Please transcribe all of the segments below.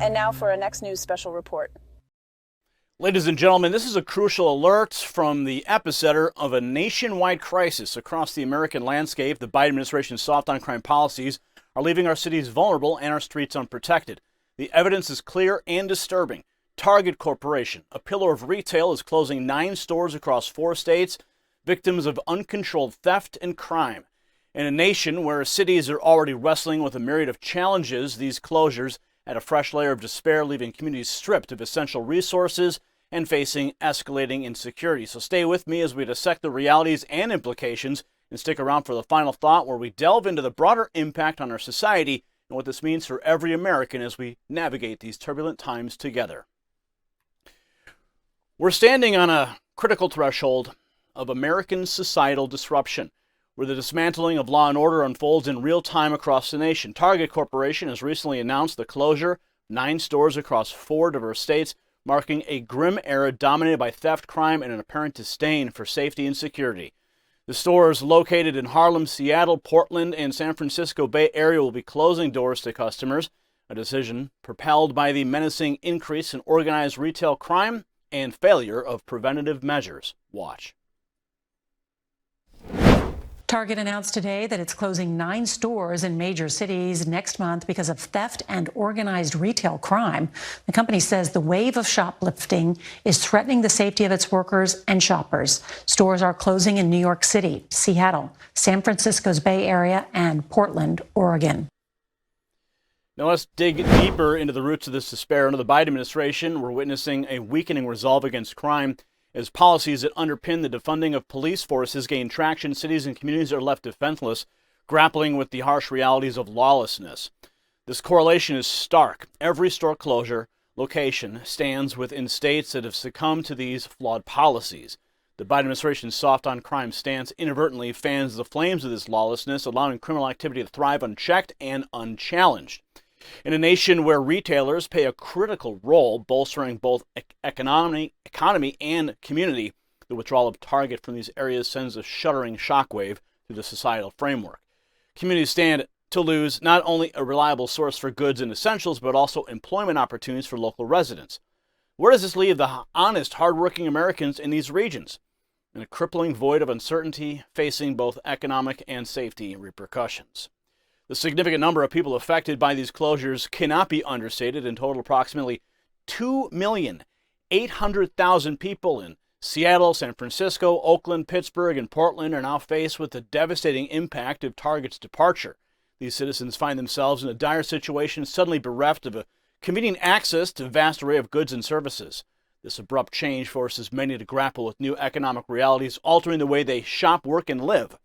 And now for our next news special report. Ladies and gentlemen, this is a crucial alert from the epicenter of a nationwide crisis across the American landscape. The Biden administration's soft on crime policies are leaving our cities vulnerable and our streets unprotected. The evidence is clear and disturbing. Target Corporation, a pillar of retail, is closing 9 stores across 4 states, victims of uncontrolled theft and crime. In a nation where cities are already wrestling with a myriad of challenges, these closures add a fresh layer of despair, leaving communities stripped of essential resources and facing escalating insecurity. So stay with me as we dissect the realities and implications, and stick around for the final thought, where we delve into the broader impact on our society and what this means for every American as we navigate these turbulent times together. We're standing on a critical threshold of American societal disruption, where the dismantling of law and order unfolds in real time across the nation. Target Corporation has recently announced the closure of 9 stores across 4 diverse states, marking a grim era dominated by theft, crime, and an apparent disdain for safety and security. The stores located in Harlem, Seattle, Portland, and San Francisco Bay Area will be closing doors to customers, a decision propelled by the menacing increase in organized retail crime and failure of preventative measures. Watch. Target announced today that it's closing 9 stores in major cities next month because of theft and organized retail crime. The company says the wave of shoplifting is threatening the safety of its workers and shoppers. Stores are closing in New York City, Seattle, San Francisco's Bay Area, and Portland, Oregon. Now let's dig deeper into the roots of this despair. Under the Biden administration, we're witnessing a weakening resolve against crime. As policies that underpin the defunding of police forces gain traction, cities and communities are left defenseless, grappling with the harsh realities of lawlessness. This correlation is stark. Every store closure location stands within states that have succumbed to these flawed policies. The Biden administration's soft on crime stance inadvertently fans the flames of this lawlessness, allowing criminal activity to thrive unchecked and unchallenged. In a nation where retailers play a critical role bolstering both economy and community, the withdrawal of Target from these areas sends a shuddering shockwave through the societal framework. Communities stand to lose not only a reliable source for goods and essentials, but also employment opportunities for local residents. Where does this leave the honest, hardworking Americans in these regions? In a crippling void of uncertainty, facing both economic and safety repercussions. The significant number of people affected by these closures cannot be understated. In total, approximately 2,800,000 people in Seattle, San Francisco, Oakland, Pittsburgh, and Portland are now faced with the devastating impact of Target's departure. These citizens find themselves in a dire situation, suddenly bereft of a convenient access to a vast array of goods and services. This abrupt change forces many to grapple with new economic realities, altering the way they shop, work, and live.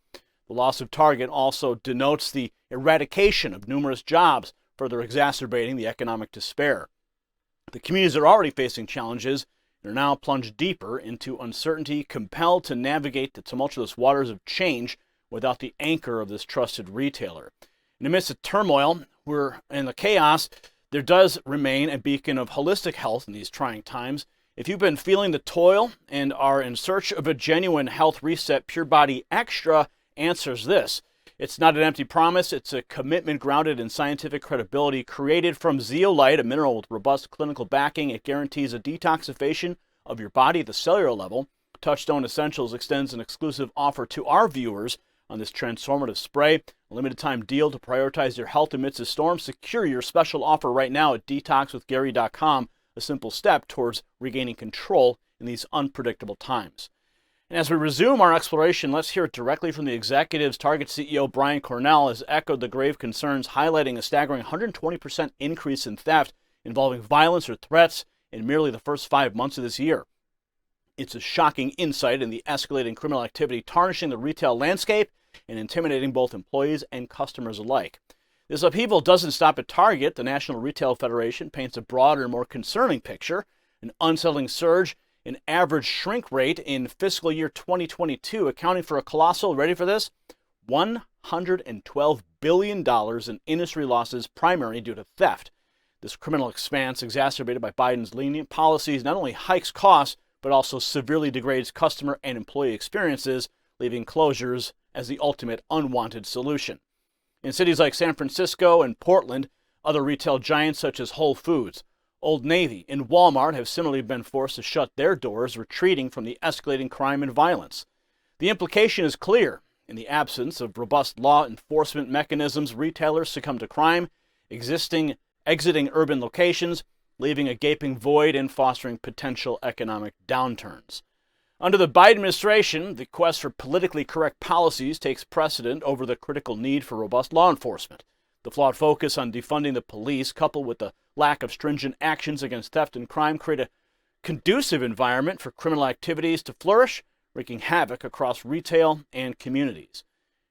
The loss of Target also denotes the eradication of numerous jobs, further exacerbating the economic despair. The communities are already facing challenges and are now plunged deeper into uncertainty, compelled to navigate the tumultuous waters of change without the anchor of this trusted retailer. In the midst of turmoil, in the chaos, there does remain a beacon of holistic health in these trying times. If you've been feeling the toil and are in search of a genuine health reset, Pure Body Extra answers this. It's not an empty promise. It's a commitment grounded in scientific credibility. Created from zeolite, a mineral with robust clinical backing, it guarantees a detoxification of your body at the cellular level. Touchstone Essentials extends an exclusive offer to our viewers on this transformative spray. A limited time deal to prioritize your health amidst the storm. Secure your special offer right now at detoxwithgary.com, a simple step towards regaining control in these unpredictable times. And as we resume our exploration, let's hear it directly from the executives. Target CEO Brian Cornell has echoed the grave concerns, highlighting a staggering 120% increase in theft involving violence or threats in merely the first 5 months of this year. It's a shocking insight in the escalating criminal activity, tarnishing the retail landscape and intimidating both employees and customers alike. This upheaval doesn't stop at Target. The National Retail Federation paints a broader and more concerning picture, an unsettling surge in average shrink rate in fiscal year 2022, accounting for a colossal, ready for this, $112 billion in industry losses, primarily due to theft. This criminal expanse, exacerbated by Biden's lenient policies, not only hikes costs, but also severely degrades customer and employee experiences, leaving closures as the ultimate unwanted solution. In cities like San Francisco and Portland, other retail giants such as Whole Foods, Old Navy, and Walmart have similarly been forced to shut their doors, retreating from the escalating crime and violence. The implication is clear. In the absence of robust law enforcement mechanisms, retailers succumb to crime, exiting urban locations, leaving a gaping void and fostering potential economic downturns. Under the Biden administration, the quest for politically correct policies takes precedent over the critical need for robust law enforcement. The flawed focus on defunding the police, coupled with the lack of stringent actions against theft and crime, create a conducive environment for criminal activities to flourish, wreaking havoc across retail and communities.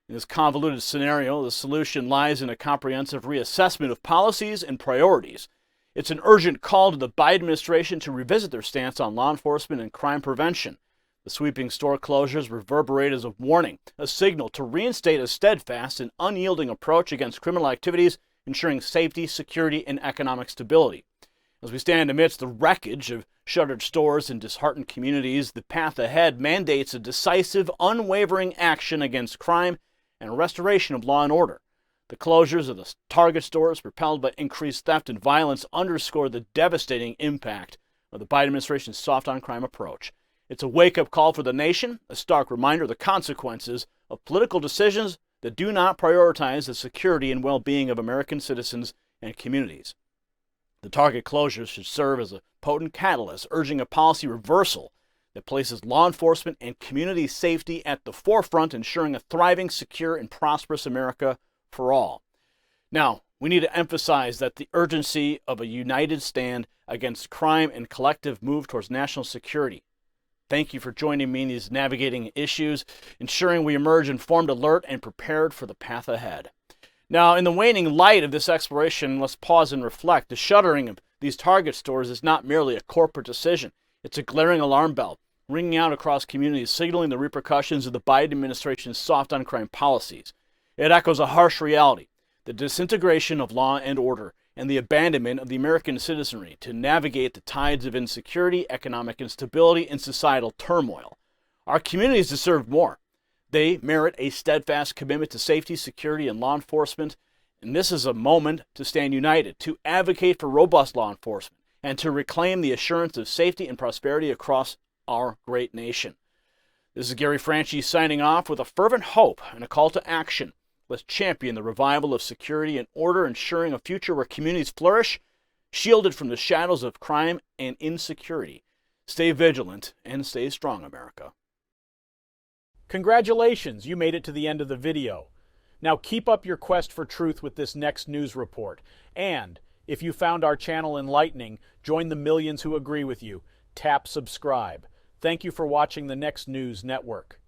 In this convoluted scenario, the solution lies in a comprehensive reassessment of policies and priorities. It's an urgent call to the Biden administration to revisit their stance on law enforcement and crime prevention. The sweeping store closures reverberate as a warning, a signal to reinstate a steadfast and unyielding approach against criminal activities, ensuring safety, security, and economic stability. As we stand amidst the wreckage of shuttered stores and disheartened communities, the path ahead mandates a decisive, unwavering action against crime and a restoration of law and order. The closures of the Target stores, propelled by increased theft and violence, underscore the devastating impact of the Biden administration's soft-on-crime approach. It's a wake-up call for the nation, a stark reminder of the consequences of political decisions that do not prioritize the security and well-being of American citizens and communities. The Target closures should serve as a potent catalyst, urging a policy reversal that places law enforcement and community safety at the forefront, ensuring a thriving, secure, and prosperous America for all. Now, we need to emphasize that the urgency of a united stand against crime and collective move towards national security. Thank you for joining me in these navigating issues, ensuring we emerge informed, alert, and prepared for the path ahead. Now, in the waning light of this exploration, let's pause and reflect. The shuttering of these Target stores is not merely a corporate decision. It's a glaring alarm bell, ringing out across communities, signaling the repercussions of the Biden administration's soft-on-crime policies. It echoes a harsh reality, the disintegration of law and order, and the abandonment of the American citizenry to navigate the tides of insecurity, economic instability, and societal turmoil. Our communities deserve more. They merit a steadfast commitment to safety, security, and law enforcement, and this is a moment to stand united, to advocate for robust law enforcement, and to reclaim the assurance of safety and prosperity across our great nation. This is Gary Franchi signing off with a fervent hope and a call to action. Let's champion the revival of security and order, ensuring a future where communities flourish, shielded from the shadows of crime and insecurity. Stay vigilant and stay strong, America. Congratulations, you made it to the end of the video. Now keep up your quest for truth with this next news report. And if you found our channel enlightening, join the millions who agree with you. Tap subscribe. Thank you for watching the Next News Network.